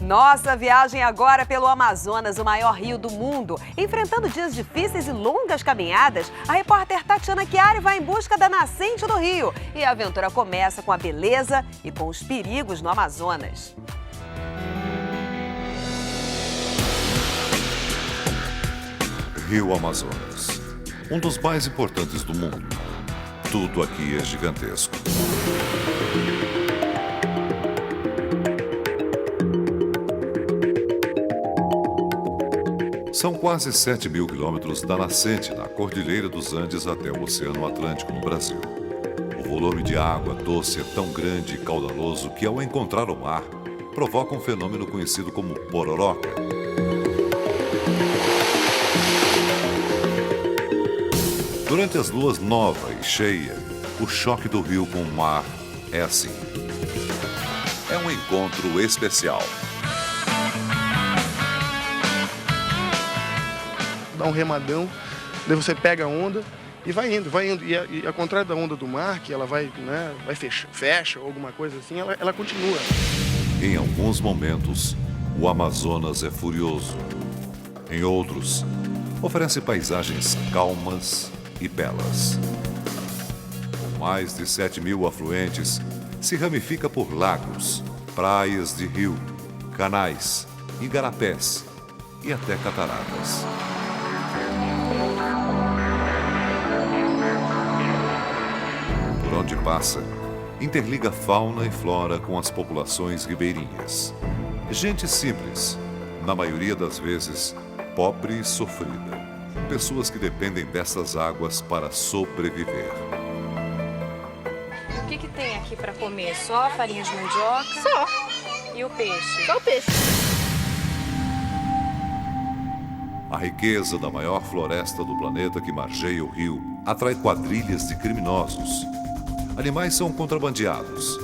Nossa viagem agora pelo Amazonas, o maior rio do mundo. Enfrentando dias difíceis e longas caminhadas, a repórter Tatiana Chiari vai em busca da nascente do rio. E a aventura começa com a beleza e com os perigos no Amazonas. Rio Amazonas, um dos mais importantes do mundo. Tudo aqui é gigantesco. São quase 7.000 quilômetros da nascente na Cordilheira dos Andes até o Oceano Atlântico, no Brasil. O volume de água doce é tão grande e caudaloso que, ao encontrar o mar, provoca um fenômeno conhecido como pororoca. Durante as luas nova e cheia, o choque do rio com o mar é assim. É um encontro especial. Dá um remadão, daí você pega a onda e vai indo, vai indo. E ao contrário da onda do mar, que ela vai, vai fecha ou alguma coisa assim, ela continua. Em alguns momentos, o Amazonas é furioso. Em outros, oferece paisagens calmas e belas. Com mais de 7.000 afluentes, se ramifica por lagos, praias de rio, canais, igarapés e até cataratas. Por onde passa, interliga fauna e flora com as populações ribeirinhas. Gente simples, na maioria das vezes, pobre e sofrida. Pessoas que dependem dessas águas para sobreviver. O que tem aqui para comer? Só farinha de mandioca? Só. E o peixe? Só o peixe. A riqueza da maior floresta do planeta que margeia o rio atrai quadrilhas de criminosos. Animais são contrabandeados,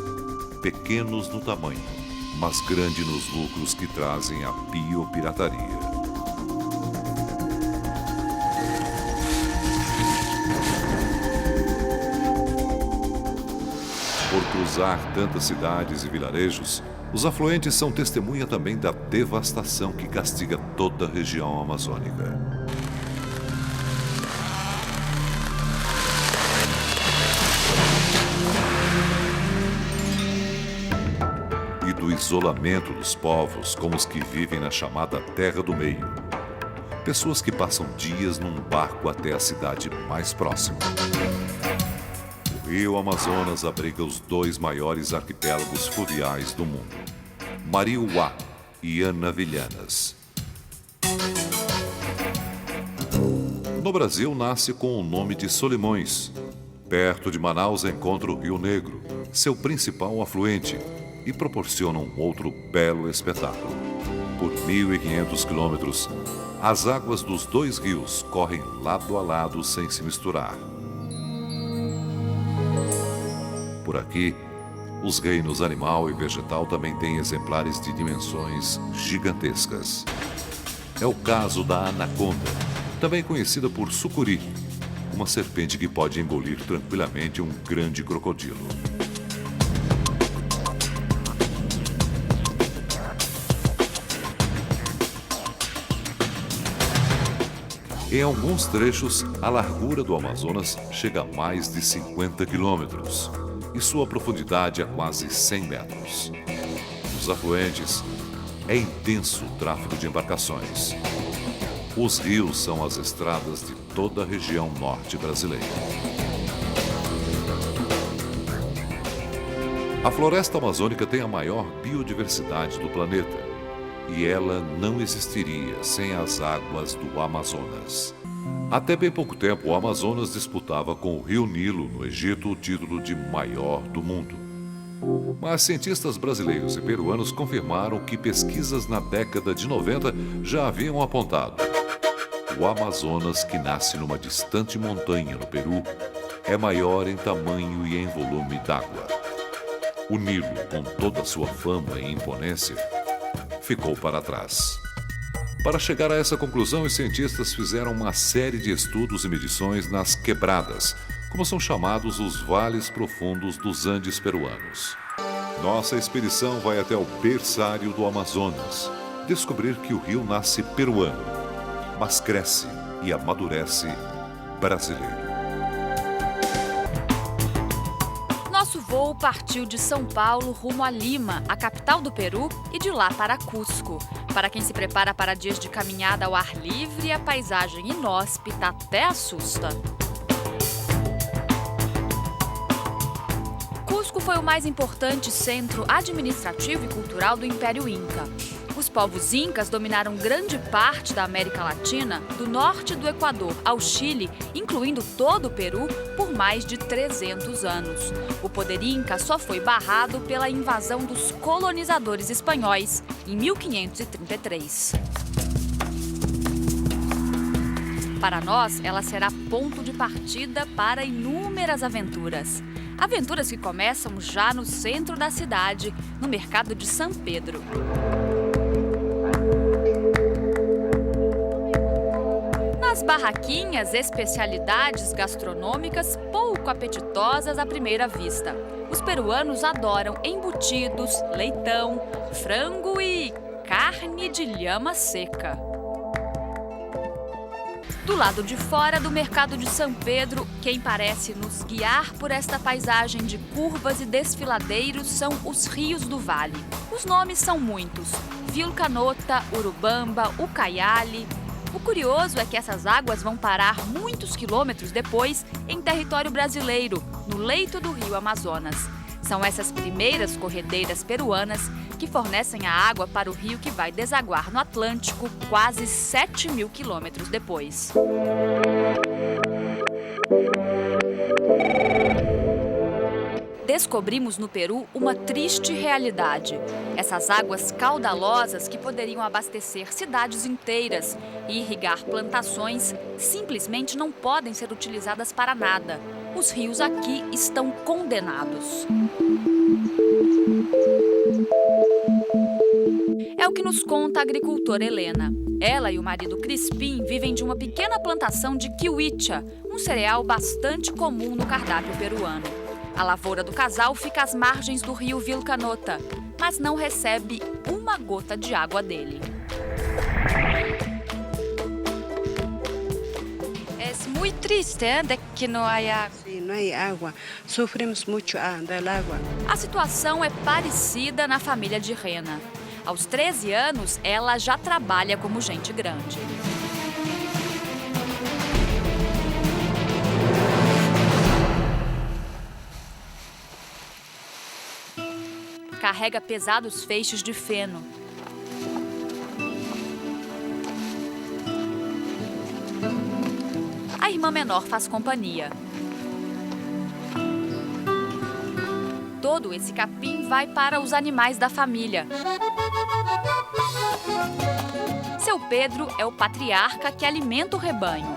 pequenos no tamanho, mas grandes nos lucros que trazem a biopirataria. Por cruzar tantas cidades e vilarejos, os afluentes são testemunha também da devastação que castiga toda a região amazônica. E do isolamento dos povos como os que vivem na chamada Terra do Meio. Pessoas que passam dias num barco até a cidade mais próxima. O Rio Amazonas abriga os dois maiores arquipélagos fluviais do mundo, Mariuá e Anavilhanas. No Brasil, nasce com o nome de Solimões. Perto de Manaus encontra o Rio Negro, seu principal afluente, e proporciona um outro belo espetáculo. Por 1.500 quilômetros, as águas dos dois rios correm lado a lado sem se misturar. Por aqui, os reinos animal e vegetal também têm exemplares de dimensões gigantescas. É o caso da anaconda, também conhecida por sucuri, uma serpente que pode engolir tranquilamente um grande crocodilo. Em alguns trechos, a largura do Amazonas chega a mais de 50 quilômetros. E sua profundidade é quase 100 metros. Nos afluentes, é intenso o tráfego de embarcações. Os rios são as estradas de toda a região norte brasileira. A floresta amazônica tem a maior biodiversidade do planeta. E ela não existiria sem as águas do Amazonas. Até bem pouco tempo, o Amazonas disputava com o Rio Nilo, no Egito, o título de maior do mundo. Mas cientistas brasileiros e peruanos confirmaram que pesquisas na década de 90 já haviam apontado. O Amazonas, que nasce numa distante montanha no Peru, é maior em tamanho e em volume d'água. O Nilo, com toda a sua fama e imponência, ficou para trás. Para chegar a essa conclusão, os cientistas fizeram uma série de estudos e medições nas quebradas, como são chamados os vales profundos dos Andes peruanos. Nossa expedição vai até o berçário do Amazonas, descobrir que o rio nasce peruano, mas cresce e amadurece brasileiro. Nosso voo partiu de São Paulo rumo a Lima, a capital do Peru, e de lá para Cusco. Para quem se prepara para dias de caminhada ao ar livre, a paisagem inóspita até assusta. Cusco foi o mais importante centro administrativo e cultural do Império Inca. Os povos incas dominaram grande parte da América Latina, do norte do Equador ao Chile, incluindo todo o Peru, por mais de 300 anos. O poder inca só foi barrado pela invasão dos colonizadores espanhóis, em 1533. Para nós, ela será ponto de partida para inúmeras aventuras. Aventuras que começam já no centro da cidade, no mercado de São Pedro. Nas barraquinhas, especialidades gastronômicas pouco apetitosas à primeira vista. Os peruanos adoram embutidos, leitão, frango e carne de lhama seca. Do lado de fora do mercado de São Pedro, quem parece nos guiar por esta paisagem de curvas e desfiladeiros são os rios do vale. Os nomes são muitos: Vilcanota, Urubamba, Ucayali. O curioso é que essas águas vão parar muitos quilômetros depois em território brasileiro, no leito do rio Amazonas. São essas primeiras corredeiras peruanas que fornecem a água para o rio que vai desaguar no Atlântico quase 7.000 quilômetros depois. Descobrimos no Peru uma triste realidade. Essas águas caudalosas que poderiam abastecer cidades inteiras e irrigar plantações simplesmente não podem ser utilizadas para nada. Os rios aqui estão condenados. É o que nos conta a agricultora Helena. Ela e o marido Crispim vivem de uma pequena plantação de kiwicha, um cereal bastante comum no cardápio peruano. A lavoura do casal fica às margens do rio Vilcanota, mas não recebe uma gota de água dele. É muito triste, de que não há água. Sim, não há água. Sofremos muito da água. A situação é parecida na família de Rena. Aos 13 anos, ela já trabalha como gente grande. Carrega pesados feixes de feno. A irmã menor faz companhia. Todo esse capim vai para os animais da família. Seu Pedro é o patriarca que alimenta o rebanho.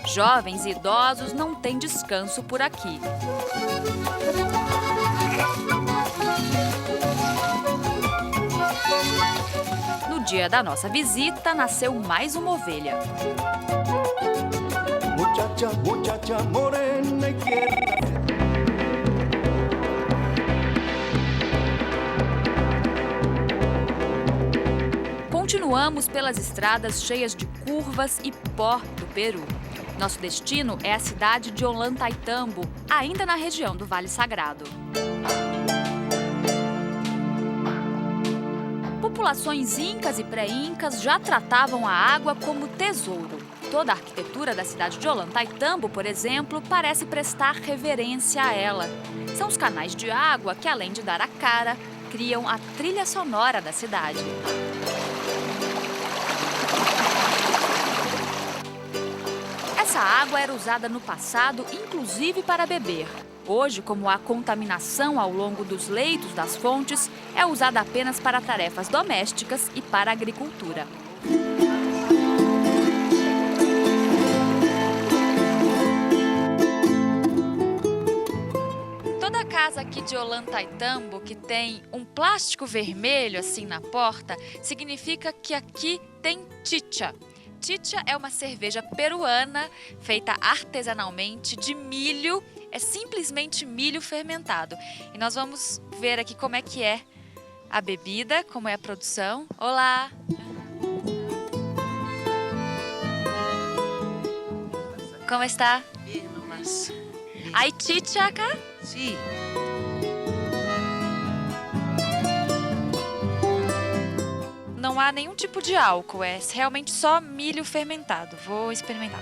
Jovens e idosos não têm descanso por aqui. No dia da nossa visita, nasceu mais uma ovelha. Muchacha, muchacha morena y tierna. Continuamos pelas estradas cheias de curvas e pó do Peru. Nosso destino é a cidade de Ollantaytambo, ainda na região do Vale Sagrado. Populações incas e pré-incas já tratavam a água como tesouro. Toda a arquitetura da cidade de Ollantaytambo, por exemplo, parece prestar reverência a ela. São os canais de água que, além de dar a cara, criam a trilha sonora da cidade. Essa água era usada no passado, inclusive para beber. Hoje, como a contaminação ao longo dos leitos das fontes é usada apenas para tarefas domésticas e para a agricultura. Toda casa aqui de Ollantaytambo que tem um plástico vermelho assim na porta, significa que aqui tem chicha. Chicha é uma cerveja peruana feita artesanalmente de milho é simplesmente milho fermentado. E nós vamos ver aqui como é que é a bebida, como é a produção. Olá! Como está? Bien nomás. Hay chicha acá? Sí. Não há nenhum tipo de álcool, é realmente só milho fermentado. Vou experimentar.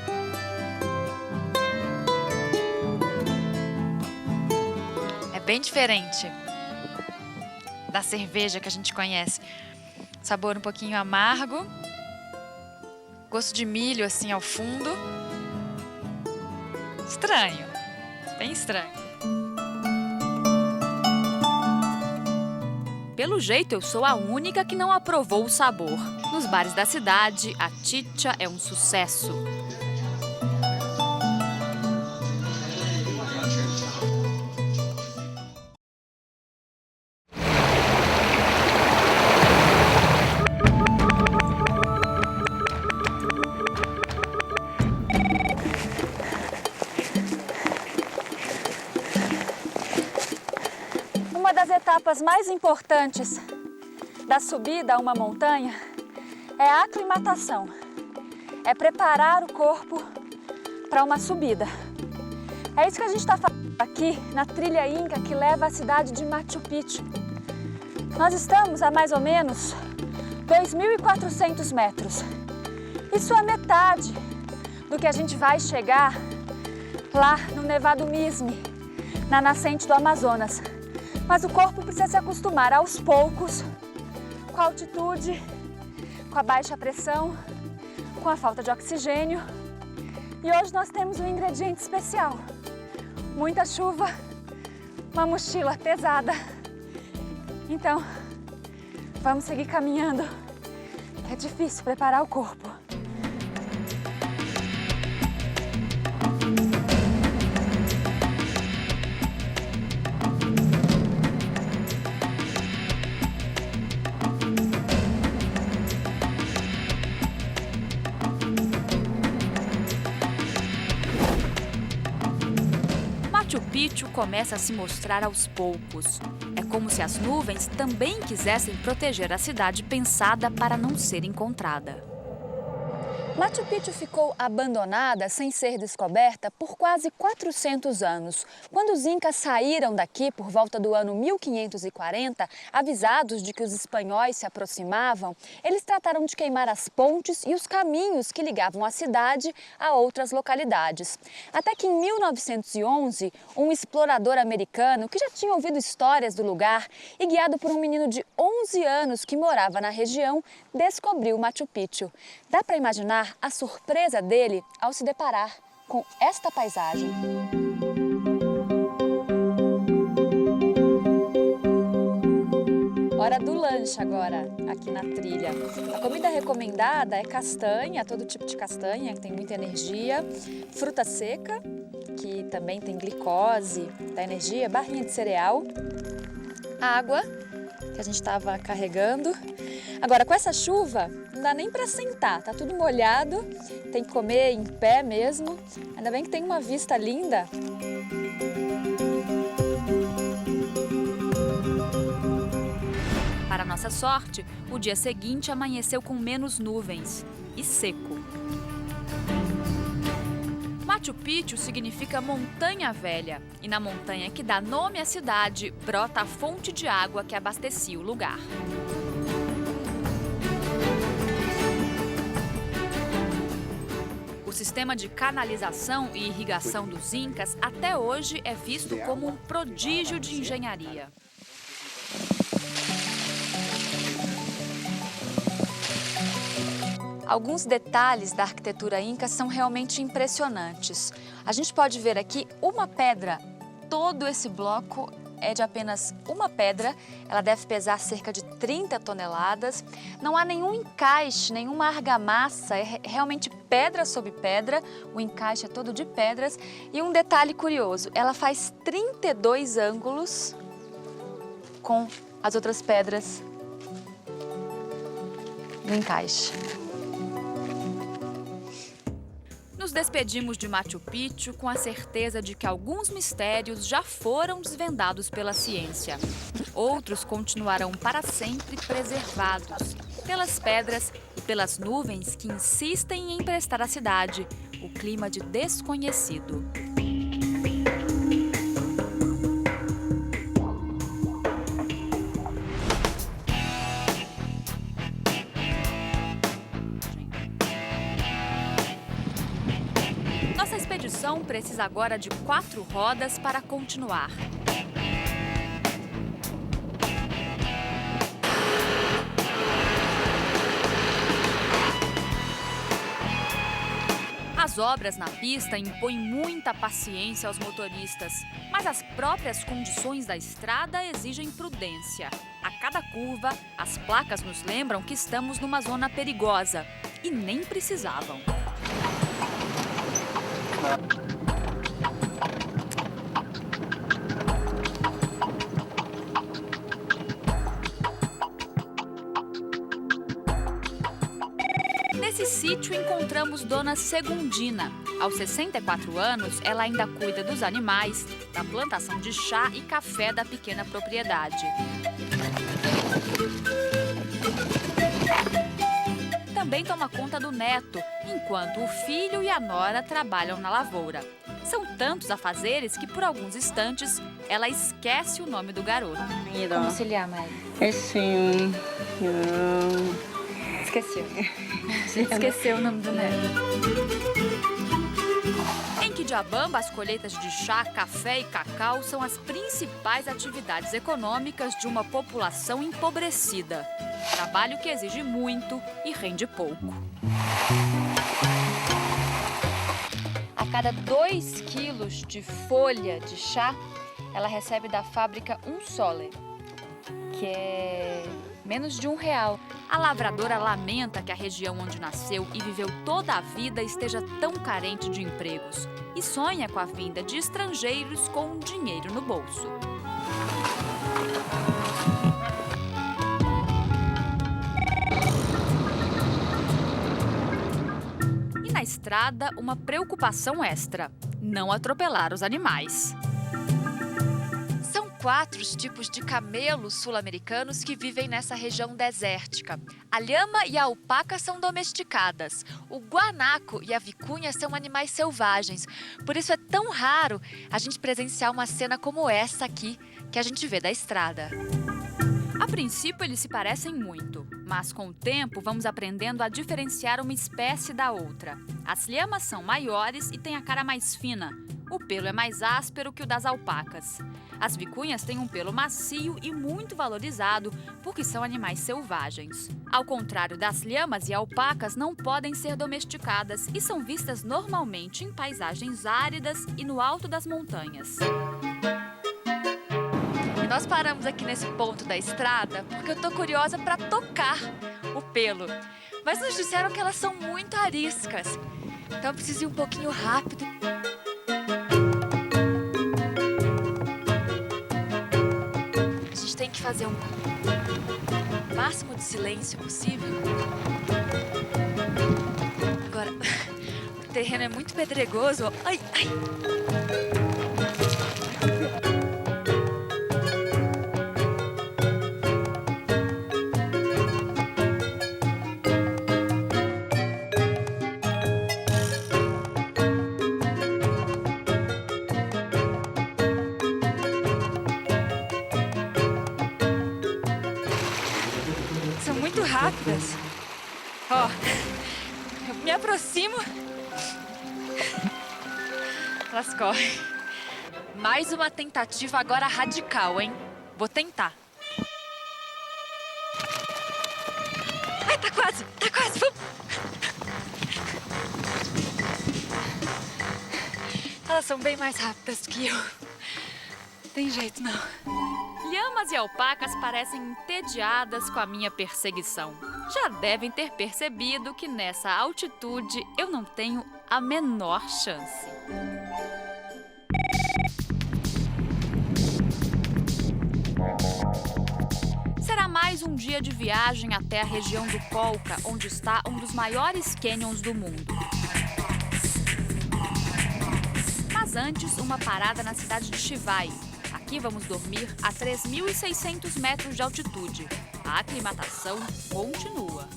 É bem diferente da cerveja que a gente conhece. Sabor um pouquinho amargo. Gosto de milho assim ao fundo. Estranho, bem estranho. Pelo jeito, eu sou a única que não aprovou o sabor. Nos bares da cidade, a chicha é um sucesso. Uma das etapas mais importantes da subida a uma montanha é a aclimatação. É preparar o corpo para uma subida. É isso que a gente está fazendo aqui na trilha Inca que leva à cidade de Machu Picchu. Nós estamos a mais ou menos 2.400 metros. Isso é metade do que a gente vai chegar lá no Nevado Mismi, na nascente do Amazonas. Mas o corpo precisa se acostumar aos poucos com a altitude, com a baixa pressão, com a falta de oxigênio. E hoje nós temos um ingrediente especial. Muita chuva, uma mochila pesada. Então, vamos seguir caminhando. É difícil preparar o corpo. Machu Picchu começa a se mostrar aos poucos. É como se as nuvens também quisessem proteger a cidade pensada para não ser encontrada. Machu Picchu ficou abandonada sem ser descoberta por quase 400 anos. Quando os incas saíram daqui por volta do ano 1540, avisados de que os espanhóis se aproximavam, eles trataram de queimar as pontes e os caminhos que ligavam a cidade a outras localidades. Até que em 1911, um explorador americano que já tinha ouvido histórias do lugar e guiado por um menino de 11 anos que morava na região, descobriu Machu Picchu. Dá para imaginar a surpresa dele ao se deparar com esta paisagem. Hora do lanche agora, aqui na trilha. A comida recomendada é castanha, todo tipo de castanha, que tem muita energia, fruta seca, que também tem glicose, dá energia, barrinha de cereal, água, que a gente estava carregando. Agora, com essa chuva, não dá nem para sentar, tá tudo molhado, tem que comer em pé mesmo. Ainda bem que tem uma vista linda. Para nossa sorte, o dia seguinte amanheceu com menos nuvens e seco. Machu Picchu significa montanha velha, e na montanha que dá nome à cidade, brota a fonte de água que abastecia o lugar. O sistema de canalização e irrigação dos incas até hoje é visto como um prodígio de engenharia. Alguns detalhes da arquitetura inca são realmente impressionantes. A gente pode ver aqui uma pedra. Todo esse bloco é de apenas uma pedra. Ela deve pesar cerca de 30 toneladas. Não há nenhum encaixe, nenhuma argamassa. É realmente pedra sobre pedra. O encaixe é todo de pedras. E um detalhe curioso, ela faz 32 ângulos com as outras pedras no encaixe. Nos despedimos de Machu Picchu com a certeza de que alguns mistérios já foram desvendados pela ciência. Outros continuarão para sempre preservados pelas pedras e pelas nuvens que insistem em emprestar à cidade o clima de desconhecido. Nossa expedição precisa agora de 4 rodas para continuar. As obras na pista impõem muita paciência aos motoristas, mas as próprias condições da estrada exigem prudência. A cada curva, as placas nos lembram que estamos numa zona perigosa e nem precisavam. Nesse sítio encontramos Dona Segundina. Aos 64 anos, ela ainda cuida dos animais, da plantação de chá e café da pequena propriedade. Também toma conta do neto, enquanto o filho e a nora trabalham na lavoura. São tantos afazeres que, por alguns instantes, ela esquece o nome do garoto. Como se chama ele? Esqueceu. Esqueceu o nome do neto. Em Quijabamba, as colheitas de chá, café e cacau são as principais atividades econômicas de uma população empobrecida. Trabalho que exige muito e rende pouco. A cada 2 quilos de folha de chá, ela recebe da fábrica $1, que é menos de R$1. A lavradora lamenta que a região onde nasceu e viveu toda a vida esteja tão carente de empregos e sonha com a vinda de estrangeiros com dinheiro no bolso. E na estrada, uma preocupação extra: não atropelar os animais. 4 tipos de camelos sul-americanos que vivem nessa região desértica. A lhama e a alpaca são domesticadas. O guanaco e a vicunha são animais selvagens. Por isso é tão raro a gente presenciar uma cena como essa aqui, que a gente vê da estrada. A princípio, eles se parecem muito, mas com o tempo vamos aprendendo a diferenciar uma espécie da outra. As lhamas são maiores e têm a cara mais fina. O pelo é mais áspero que o das alpacas. As vicunhas têm um pelo macio e muito valorizado porque são animais selvagens. Ao contrário das lhamas e alpacas, não podem ser domesticadas e são vistas normalmente em paisagens áridas e no alto das montanhas. E nós paramos aqui nesse ponto da estrada porque eu tô curiosa para tocar o pelo. Mas nos disseram que elas são muito ariscas, então eu preciso ir um pouquinho rápido. Tem que fazer o máximo de silêncio possível. Agora, o terreno é muito pedregoso. Ai, ai. Rápidas. Ó, eu me aproximo, elas correm. Mais uma tentativa agora radical, hein? Vou tentar. Ai, tá quase. Elas são bem mais rápidas que eu. Não tem jeito, não. Lhamas e alpacas parecem entediadas com a minha perseguição. Já devem ter percebido que nessa altitude eu não tenho a menor chance. Será mais um dia de viagem até a região do Colca, onde está um dos maiores cânions do mundo. antes uma parada na cidade de Chivay. Aqui vamos dormir a 3.600 metros de altitude. A aclimatação continua.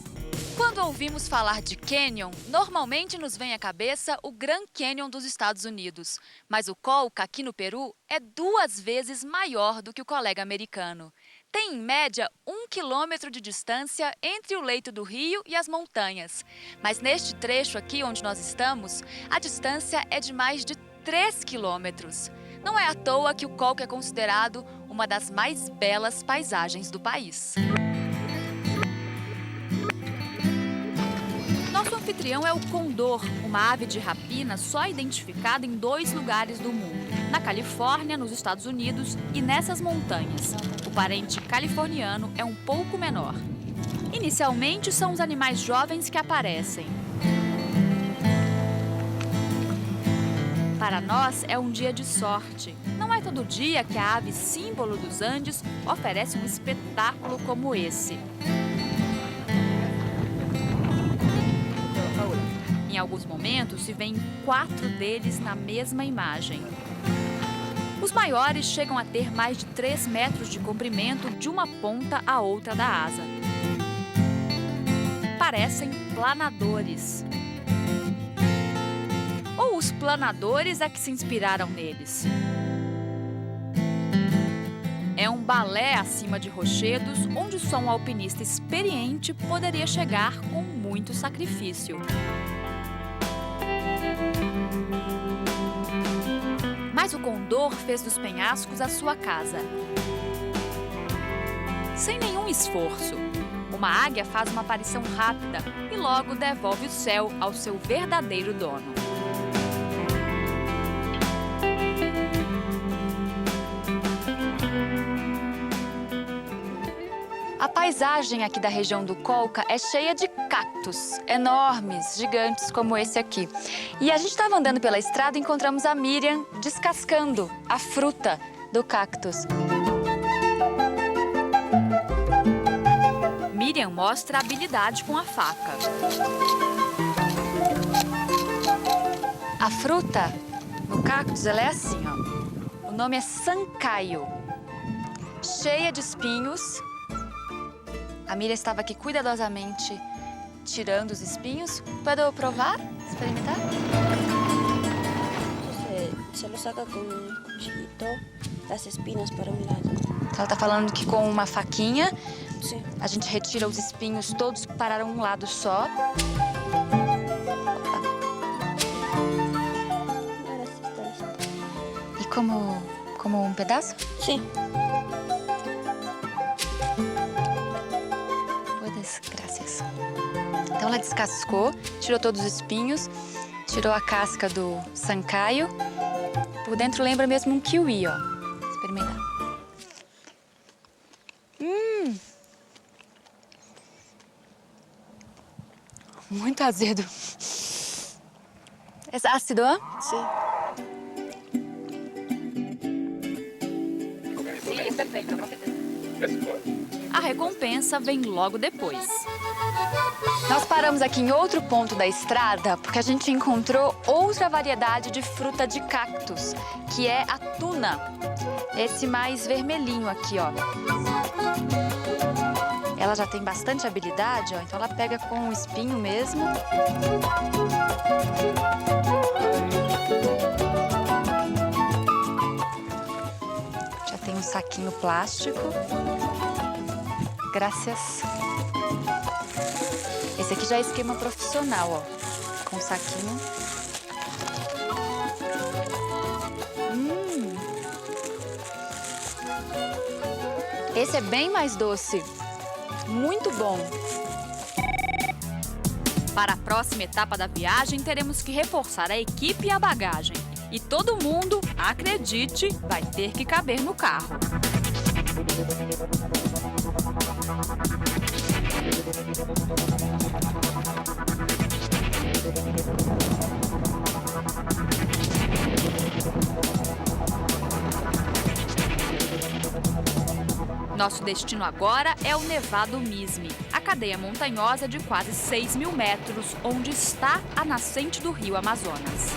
Quando ouvimos falar de Canyon, normalmente nos vem à cabeça o Grand Canyon dos Estados Unidos. Mas o Colca, aqui no Peru, é 2 vezes maior do que o colega americano. Tem, em média, 1 quilômetro de distância entre o leito do rio e as montanhas. Mas neste trecho aqui onde nós estamos, a distância é de mais de 3 quilômetros. Não é à toa que o Colca é considerado uma das mais belas paisagens do país. Nosso anfitrião é o condor, uma ave de rapina só identificada em 2 lugares do mundo. Na Califórnia, nos Estados Unidos e nessas montanhas. O parente californiano é um pouco menor. Inicialmente, são os animais jovens que aparecem. Para nós, é um dia de sorte. Não é todo dia que a ave símbolo dos Andes oferece um espetáculo como esse. Em alguns momentos, se vêem 4 deles na mesma imagem. Os maiores chegam a ter mais de 3 metros de comprimento de uma ponta à outra da asa. Parecem planadores. Ou os planadores é que se inspiraram neles? É um balé acima de rochedos, onde só um alpinista experiente poderia chegar com muito sacrifício. Mas o condor fez dos penhascos a sua casa. Sem nenhum esforço. Uma águia faz uma aparição rápida e logo devolve o céu ao seu verdadeiro dono. A paisagem aqui da região do Colca é cheia de cactos enormes, gigantes como esse aqui. E a gente estava andando pela estrada e encontramos a Miriam descascando a fruta do cactus. Miriam mostra habilidade com a faca. A fruta no cactus ela é assim, ó. O nome é sancaio, cheia de espinhos. A Miriam estava aqui cuidadosamente tirando os espinhos. Posso provar? Experimentar? Se lo saca com um cuchillito das espinas para um lado. Então ela está falando que com uma faquinha, Sim. a gente retira os espinhos todos para um lado só. E como um pedaço? Sim. Graças. Então ela descascou, tirou todos os espinhos, tirou a casca do sancaio. Por dentro lembra mesmo um kiwi, ó. Experimentar. Muito azedo. É ácido, ó? Sim. A recompensa vem logo depois. Nós paramos aqui em outro ponto da estrada porque a gente encontrou outra variedade de fruta de cactus, que é a tuna. Esse mais vermelhinho aqui, ó. Ela já tem bastante habilidade, ó, então ela pega com o espinho mesmo. Já tem um saquinho plástico. Graças. Esse aqui já é esquema profissional, ó. Com saquinho. Esse é bem mais doce. Muito bom. Para a próxima etapa da viagem, teremos que reforçar a equipe e a bagagem. E todo mundo, acredite, vai ter que caber no carro. Nosso destino agora é o Nevado Mismi, a cadeia montanhosa de quase 6.000 metros, onde está a nascente do rio Amazonas.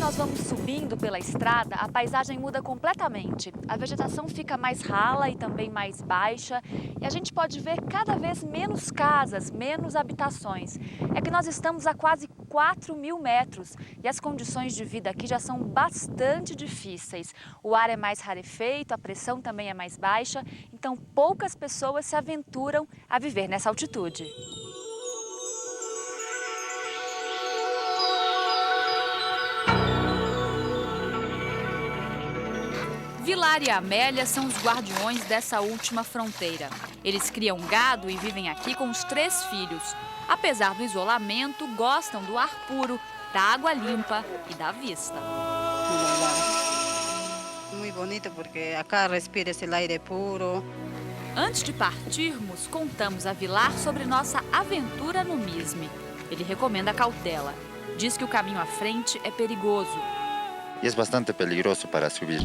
nós vamos subindo pela estrada, a paisagem muda completamente. A vegetação fica mais rala e também mais baixa e a gente pode ver cada vez menos casas, menos habitações. É que nós estamos a quase 4.000 metros e as condições de vida aqui já são bastante difíceis. O ar é mais rarefeito, a pressão também é mais baixa, então poucas pessoas se aventuram a viver nessa altitude. Vilar e Amélia são os guardiões dessa última fronteira. Eles criam gado e vivem aqui com os 3 filhos. Apesar do isolamento, gostam do ar puro, da água limpa e da vista. Muito bonito porque acá respira esse aire puro. Antes de partirmos, contamos a Vilar sobre nossa aventura no Misme. Ele recomenda cautela. Diz que o caminho à frente é perigoso. E é bastante peligroso para subir.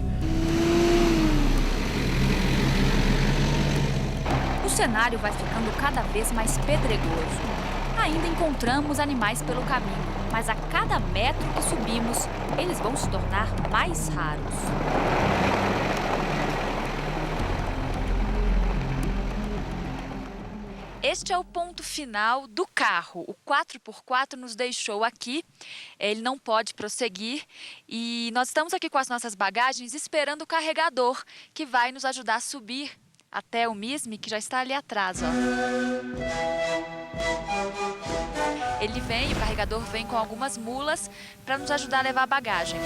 O cenário vai ficando cada vez mais pedregoso. Ainda encontramos animais pelo caminho, mas a cada metro que subimos, eles vão se tornar mais raros. Este é o ponto final do carro. O 4x4 nos deixou aqui, ele não pode prosseguir e nós estamos aqui com as nossas bagagens esperando o carregador que vai nos ajudar a subir até o Misme, que já está ali atrás, ó. Ele vem, o carregador vem com algumas mulas para nos ajudar a levar a bagagem.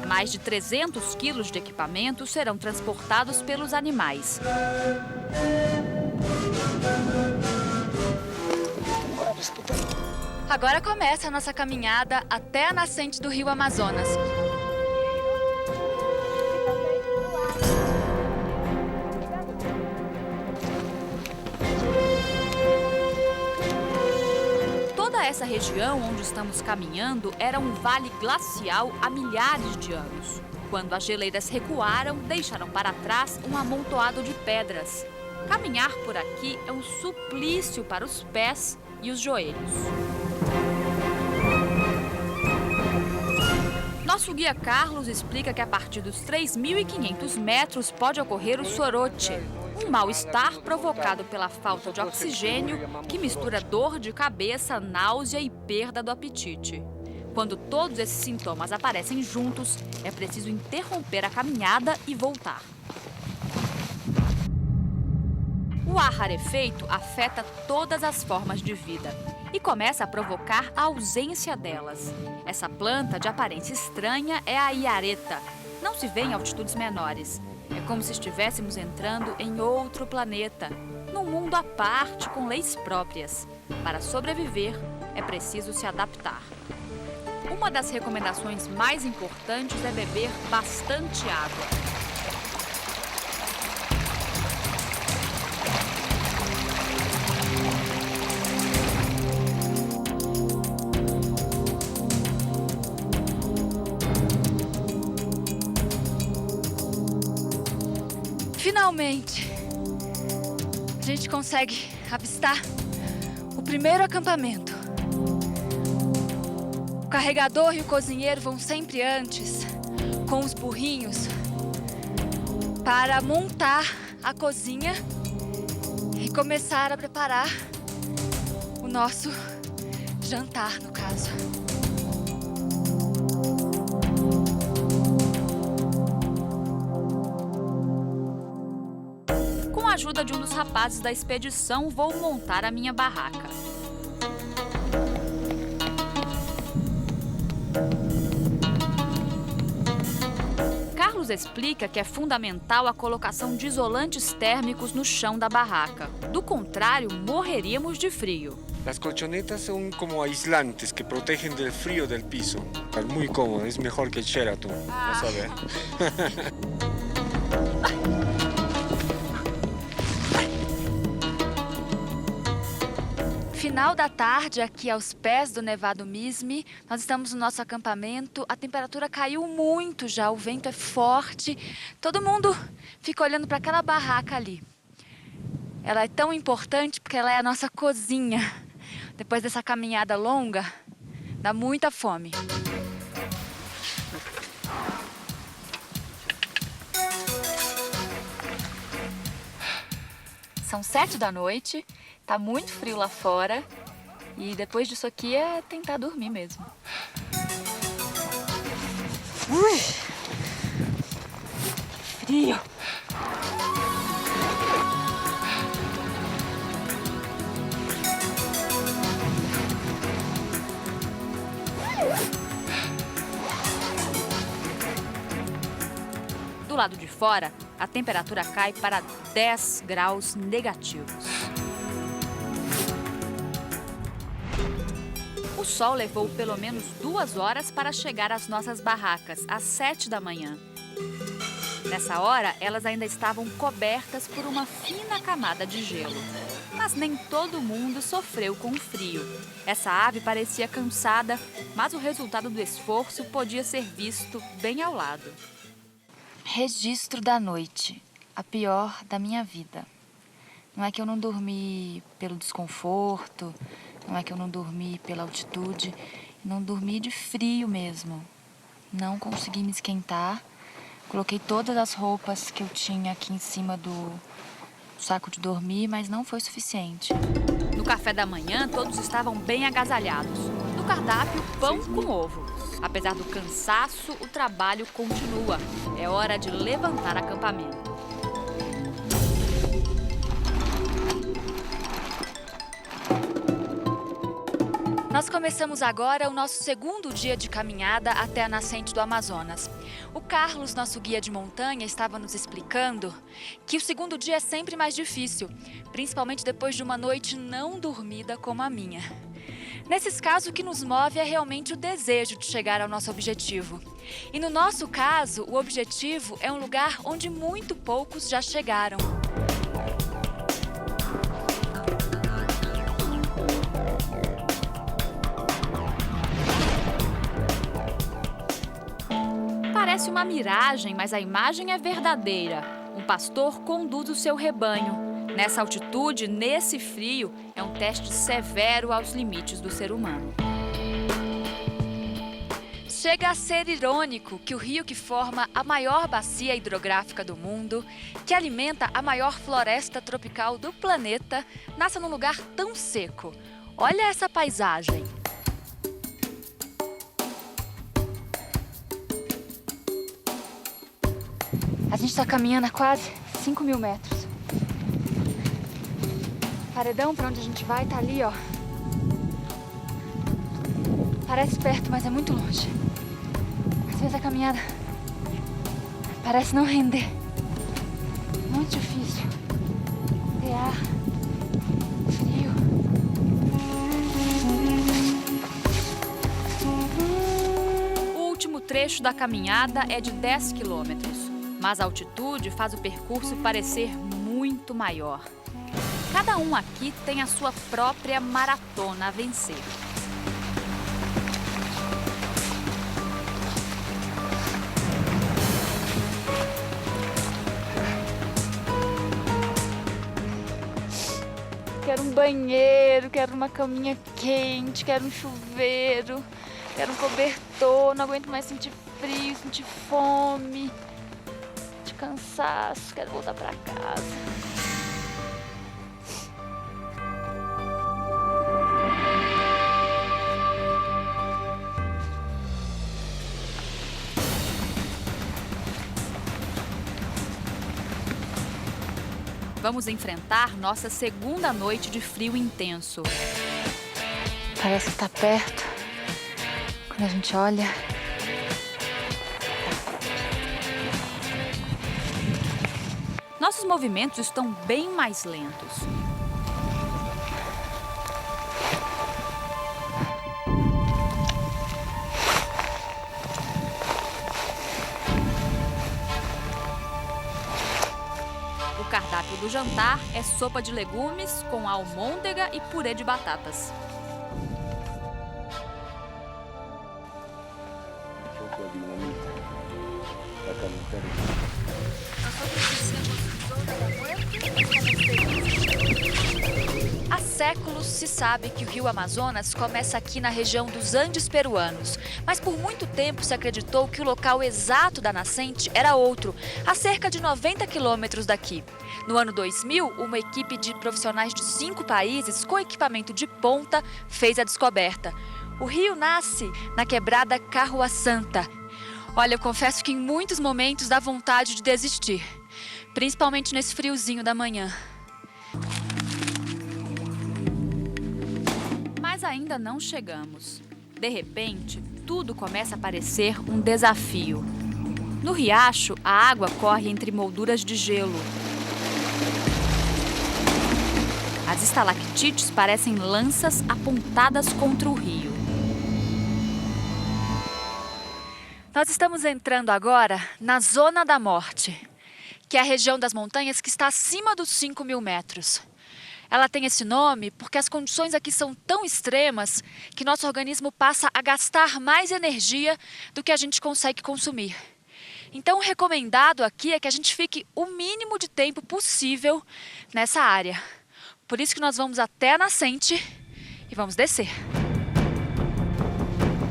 Mais de 300 quilos de equipamento serão transportados pelos animais. Agora começa a nossa caminhada até a nascente do rio Amazonas. Toda essa região onde estamos caminhando era um vale glacial há milhares de anos. Quando as geleiras recuaram, deixaram para trás um amontoado de pedras. Caminhar por aqui é um suplício para os pés e os joelhos. Nosso guia Carlos explica que a partir dos 3.500 metros pode ocorrer o soroche, um mal-estar provocado pela falta de oxigênio que mistura dor de cabeça, náusea e perda do apetite. Quando todos esses sintomas aparecem juntos, é preciso interromper a caminhada e voltar. O ar rarefeito afeta todas as formas de vida e começa a provocar a ausência delas. Essa planta de aparência estranha é a iareta. Não se vê em altitudes menores. É como se estivéssemos entrando em outro planeta, num mundo à parte com leis próprias. Para sobreviver, é preciso se adaptar. Uma das recomendações mais importantes é beber bastante água. Finalmente, a gente consegue avistar o primeiro acampamento. O carregador e o cozinheiro vão sempre antes, com os burrinhos, para montar a cozinha e começar a preparar o nosso jantar, no caso. Com a ajuda de um dos rapazes da expedição, vou montar a minha barraca. Carlos explica que é fundamental a colocação de isolantes térmicos no chão da barraca. Do contrário, morreríamos de frio. Las colchonetas son como aislantes que protegen del frío del piso. Es muy cómodo, es mejor que el Sheraton. Vas a ver. Final da tarde, aqui aos pés do Nevado Misme, nós estamos no nosso acampamento. A temperatura caiu muito já, o vento é forte. Todo mundo fica olhando para aquela barraca ali. Ela é tão importante porque ela é a nossa cozinha. Depois dessa caminhada longa, Dá muita fome. São 7 da noite, tá muito frio lá fora e depois disso aqui é tentar dormir mesmo. Ui! Frio! Do lado de fora, a temperatura cai para 10 graus negativos. O sol levou pelo menos 2 horas para chegar às nossas barracas, às 7 da manhã. Nessa hora, elas ainda estavam cobertas por uma fina camada de gelo. Mas nem todo mundo sofreu com o frio. Essa ave parecia cansada, mas o resultado do esforço podia ser visto bem ao lado. Registro da noite, a pior da minha vida. Não é que eu não dormi pelo desconforto, não é que eu não dormi pela altitude, não dormi de frio mesmo. Não consegui me esquentar, coloquei todas as roupas que eu tinha aqui em cima do saco de dormir, mas não foi suficiente. No café da manhã, todos estavam bem agasalhados. No cardápio, pão com ovo. Apesar do cansaço, o trabalho continua. É hora de levantar acampamento. Nós começamos agora o nosso segundo dia de caminhada até a nascente do Amazonas. O Carlos, nosso guia de montanha, estava nos explicando que o segundo dia é sempre mais difícil, principalmente depois de uma noite não dormida como a minha. Nesses casos, o que nos move é realmente o desejo de chegar ao nosso objetivo. E no nosso caso, o objetivo é um lugar onde muito poucos já chegaram. Parece uma miragem, mas a imagem é verdadeira. Um pastor conduz o seu rebanho. Nessa altitude, nesse frio, é um teste severo aos limites do ser humano. Chega a ser irônico que o rio que forma a maior bacia hidrográfica do mundo, que alimenta a maior floresta tropical do planeta, nasça num lugar tão seco. Olha essa paisagem. A gente está caminhando a quase 5.000 metros. O paredão para onde a gente vai tá ali, ó. Parece perto, mas é muito longe. Às vezes a caminhada parece não render. Muito difícil. Ter ar, frio. O último trecho da caminhada é de 10 quilômetros. Mas a altitude faz o percurso parecer muito maior. Cada um aqui tem a sua própria maratona a vencer. Quero um banheiro, quero uma caminha quente, quero um chuveiro, quero um cobertor, não aguento mais sentir frio, sentir fome. Cansaço, quero voltar para casa. Vamos enfrentar nossa segunda noite de frio intenso. Parece que tá perto. Quando a gente olha, nossos movimentos estão bem mais lentos. O cardápio do jantar é sopa de legumes com almôndega e purê de batatas. Às séculos se sabe que o rio Amazonas começa aqui na região dos Andes peruanos, mas por muito tempo se acreditou que o local exato da nascente era outro, a cerca de 90 quilômetros daqui. No ano 2000, uma equipe de profissionais de 5 países com equipamento de ponta fez a descoberta. O rio nasce na quebrada Carrua Santa. Olha, eu confesso que em muitos momentos dá vontade de desistir, principalmente nesse friozinho da manhã. Mas ainda não chegamos. De repente, tudo começa a parecer um desafio. No riacho, a água corre entre molduras de gelo. As estalactites parecem lanças apontadas contra o rio. Nós estamos entrando agora na Zona da Morte, que é a região das montanhas que está acima dos 5.000 metros. Ela tem esse nome porque as condições aqui são tão extremas que nosso organismo passa a gastar mais energia do que a gente consegue consumir. Então, o recomendado aqui é que a gente fique o mínimo de tempo possível nessa área. Por isso que nós vamos até a nascente e vamos descer.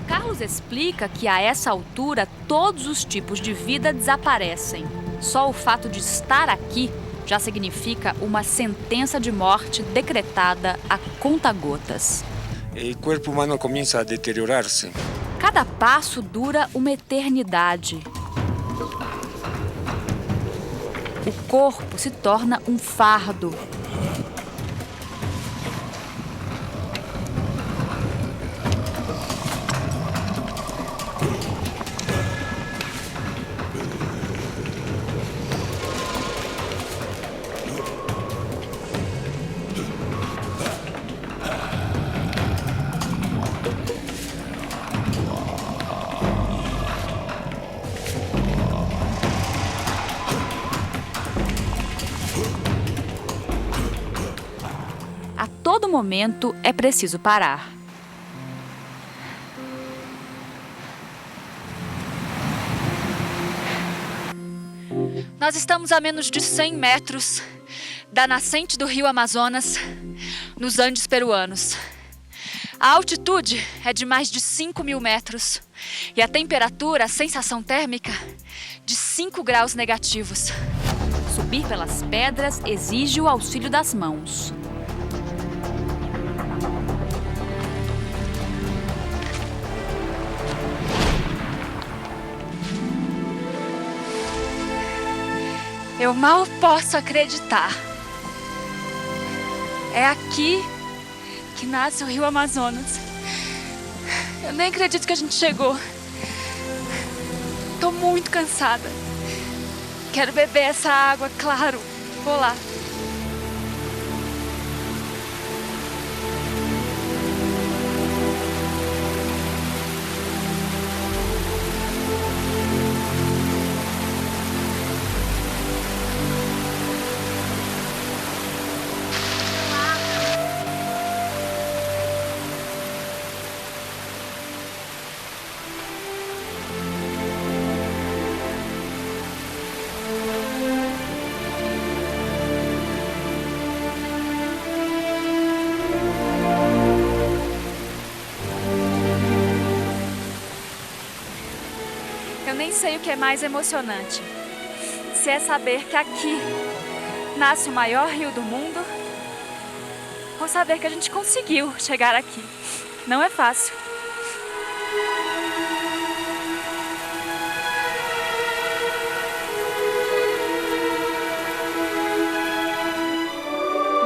Carlos explica que a essa altura todos os tipos de vida desaparecem. Só o fato de estar aqui já significa uma sentença de morte decretada a conta-gotas. O corpo humano começa a deteriorar-se. Cada passo dura uma eternidade. O corpo se torna um fardo. A todo momento é preciso parar. Nós estamos a menos de 100 metros da nascente do rio Amazonas, nos Andes peruanos. A altitude é de mais de 5.000 metros e a temperatura, a sensação térmica, de 5 graus negativos. Subir pelas pedras exige o auxílio das mãos. Eu mal posso acreditar. É aqui que nasce o rio Amazonas. Eu nem acredito que a gente chegou. Tô muito cansada. Quero beber essa água, claro. Vou lá. Eu nem sei o que é mais emocionante. Se é saber que aqui nasce o maior rio do mundo, ou saber que a gente conseguiu chegar aqui. Não é fácil.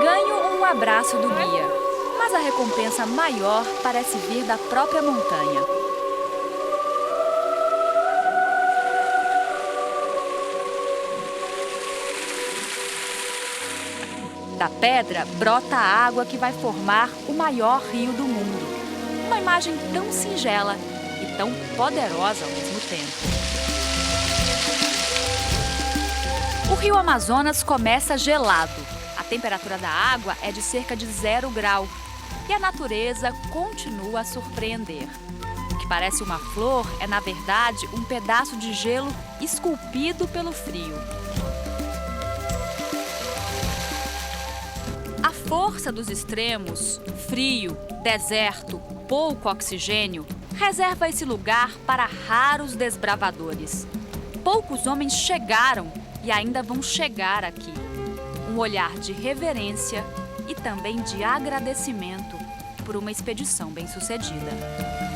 Ganho um abraço do guia, mas a recompensa maior parece vir da própria montanha. Da pedra brota a água que vai formar o maior rio do mundo. Uma imagem tão singela e tão poderosa ao mesmo tempo. O rio Amazonas começa gelado. A temperatura da água é de cerca de 0 grau. E a natureza continua a surpreender. O que parece uma flor é, na verdade, um pedaço de gelo esculpido pelo frio. A força dos extremos, frio, deserto, pouco oxigênio, reserva esse lugar para raros desbravadores. Poucos homens chegaram e ainda vão chegar aqui. Um olhar de reverência e também de agradecimento por uma expedição bem-sucedida.